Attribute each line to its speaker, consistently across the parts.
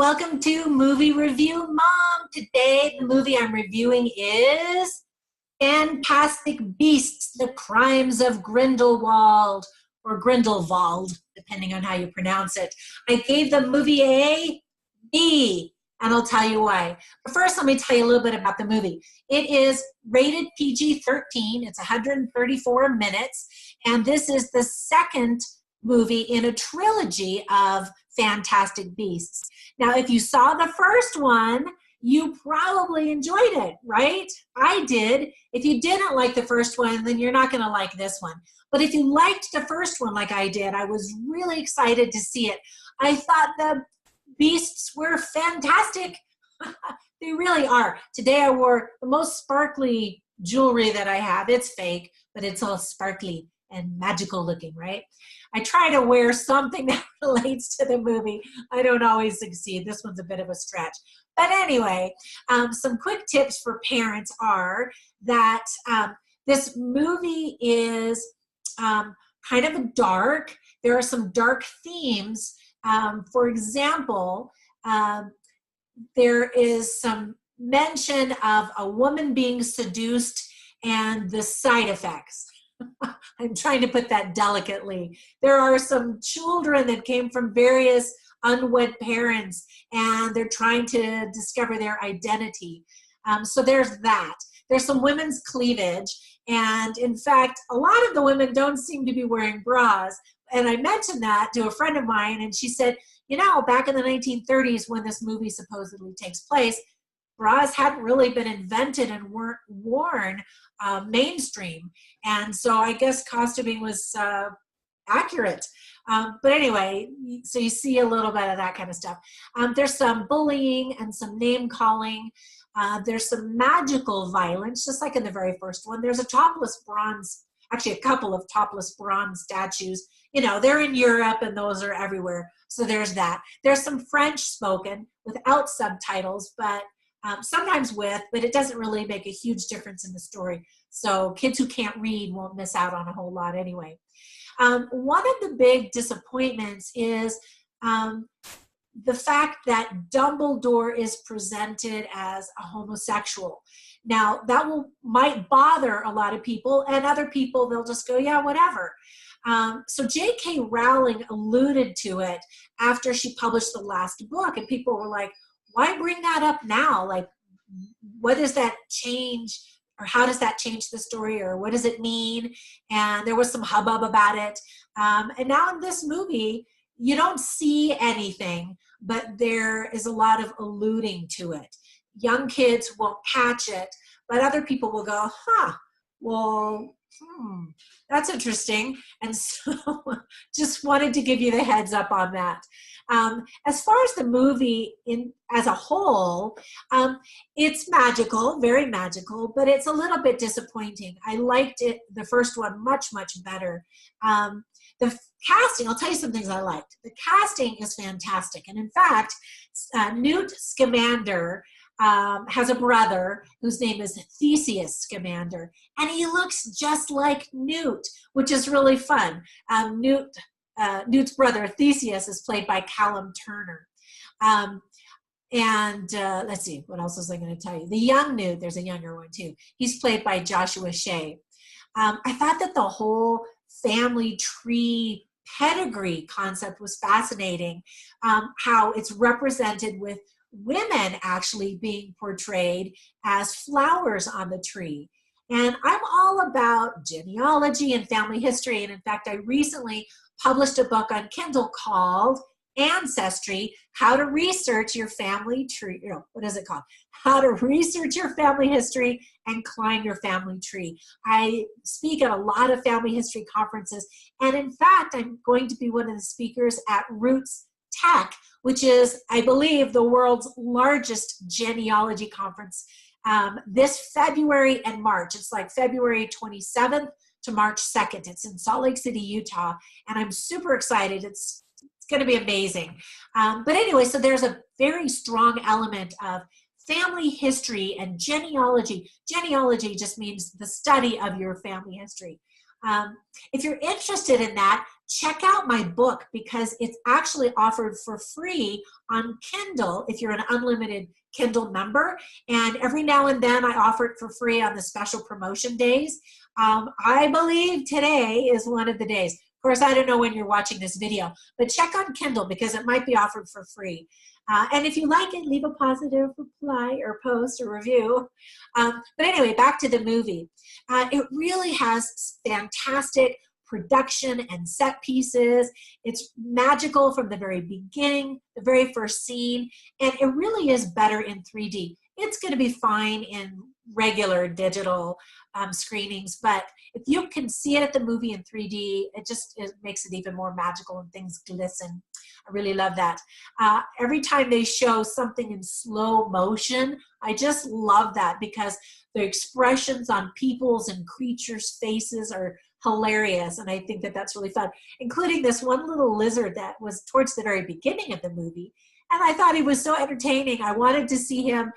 Speaker 1: welcome to Movie Review Mom. Today, the movie I'm reviewing is Fantastic Beasts, The Crimes of Grindelwald, or Grindelwald, depending on how you pronounce it. I gave the movie a B, and I'll tell you why. But first, let me tell you a little bit about the movie. It is rated PG-13. It's 134 minutes, and this is the second movie in a trilogy of Fantastic Beasts. Now, if you saw the first one, you probably enjoyed it, right? I did. If you didn't like the first one, then you're not going to like this one. But if you liked the first one like I did, I was really excited to see it. I thought the beasts were fantastic. They really are. Today I wore the most sparkly jewelry that I have. It's fake, but it's all sparkly and magical looking, right? I try to wear something that relates to the movie. I don't always succeed. This one's a bit of a stretch. But anyway, some quick tips for parents are that this movie is kind of dark. There are some dark themes. For example, there is some mention of a woman being seduced and the side effects. I'm trying to put that delicately. There are some children that came from various unwed parents, and they're trying to discover their identity. So there's that. There's some women's cleavage, and in fact, a lot of the women don't seem to be wearing bras. And I mentioned that to a friend of mine, and she said, you know, back in the 1930s when this movie supposedly takes place, bras hadn't really been invented and weren't worn mainstream. And so I guess costuming was accurate. But anyway, so you see a little bit of that kind of stuff. There's some bullying and some name calling. There's some magical violence, just like in the very first one. There's a topless bronze, actually a couple of topless bronze statues. You know, they're in Europe and those are everywhere. So there's that. There's some French spoken without subtitles, but sometimes with, but it doesn't really make a huge difference in the story. So kids who can't read won't miss out on a whole lot anyway. One of the big disappointments is the fact that Dumbledore is presented as a homosexual. Now, that might bother a lot of people, and other people, they'll just go, yeah, whatever. So J.K. Rowling alluded to it after she published the last book, and people were like, why bring that up now? Like, what does that change, or how does that change the story, or what does it mean? And there was some hubbub about it. And now in this movie, you don't see anything, but there is a lot of alluding to it. Young kids won't catch it, but other people will go, well, that's interesting. And so just wanted to give you the heads up on that. As far as the movie as a whole, it's magical, very magical, but it's a little bit disappointing. I liked it, the first one, much, much better. The casting, I'll tell you some things I liked. The casting is fantastic. And in fact, Newt Scamander has a brother whose name is Theseus Scamander, and he looks just like Newt, which is really fun. Newt's brother Theseus is played by Callum Turner. Let's see, what else was I going to tell you? The young Newt, there's a younger one too. He's played by Joshua Shea. I thought that the whole family tree pedigree concept was fascinating, how it's represented with women actually being portrayed as flowers on the tree. And I'm all about genealogy and family history. And in fact, I recently published a book on Kindle called Ancestry, How to Research Your Family Tree. What is it called? How to Research Your Family History and Climb Your Family Tree. I speak at a lot of family history conferences. And in fact, I'm going to be one of the speakers at Roots Tech, which is, I believe, the world's largest genealogy conference this February and March. It's like February 27th to March 2nd. It's in Salt Lake City, Utah, and I'm super excited. It's going to be amazing. But anyway, so there's a very strong element of family history and genealogy. Genealogy just means the study of your family history. If you're interested in that, check out my book because it's actually offered for free on Kindle if you're an unlimited Kindle member. And every now and then I offer it for free on the special promotion days. I believe today is one of the days. Of course, I don't know when you're watching this video, but check on Kindle because it might be offered for free. And if you like it, leave a positive reply or post or review. But anyway, back to the movie. It really has fantastic production and set pieces. It's magical from the very beginning, the very first scene, and it really is better in 3D. It's going to be fine in regular digital screenings, but if you can see it at the movie in 3D, it makes it even more magical and things glisten. I really love that. Every time they show something in slow motion, I just love that because the expressions on people's and creatures' faces are hilarious, and I think that that's really fun, including this one little lizard that was towards the very beginning of the movie, and I thought he was so entertaining. I wanted to see him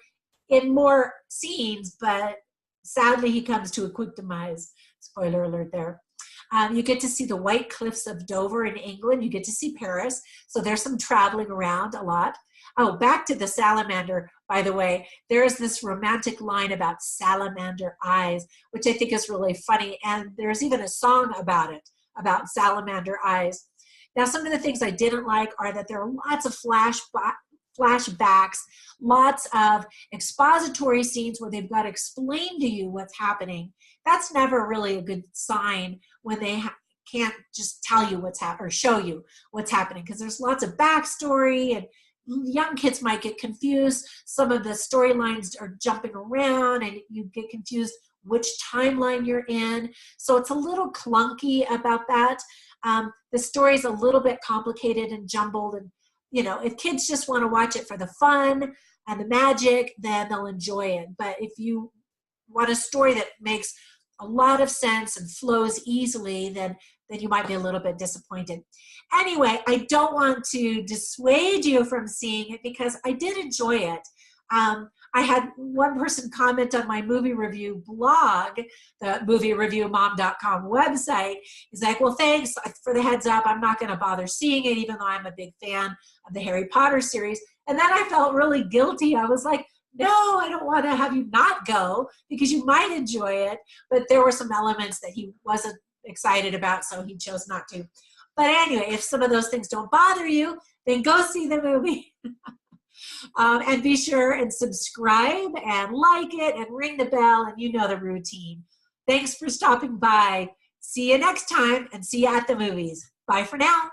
Speaker 1: in more scenes, but sadly he comes to a quick demise. Spoiler alert there. You get to see the White Cliffs of Dover in England. You get to see Paris. So there's some traveling around a lot. Oh, back to the salamander, by the way. There is this romantic line about salamander eyes, which I think is really funny. And there's even a song about it, about salamander eyes. Now, some of the things I didn't like are that there are lots of flashbacks, lots of expository scenes where they've got to explain to you what's happening. That's never really a good sign when they can't just tell you what's happening or show you what's happening, because there's lots of backstory and young kids might get confused. Some of the storylines are jumping around and you get confused which timeline you're in. So it's a little clunky about that. The story's a little bit complicated and jumbled, and if kids just want to watch it for the fun and the magic, then they'll enjoy it. But if you want a story that makes a lot of sense and flows easily, then you might be a little bit disappointed. Anyway, I don't want to dissuade you from seeing it because I did enjoy it. I had one person comment on my movie review blog, the moviereviewmom.com website. He's like, well, thanks for the heads up. I'm not going to bother seeing it, even though I'm a big fan of the Harry Potter series. And then I felt really guilty. I was like, no, I don't want to have you not go because you might enjoy it. But there were some elements that he wasn't excited about, so he chose not to. But anyway, if some of those things don't bother you, then go see the movie. And be sure and subscribe and like it and ring the bell, and you know the routine. Thanks for stopping by. See you next time and see you at the movies. Bye for now.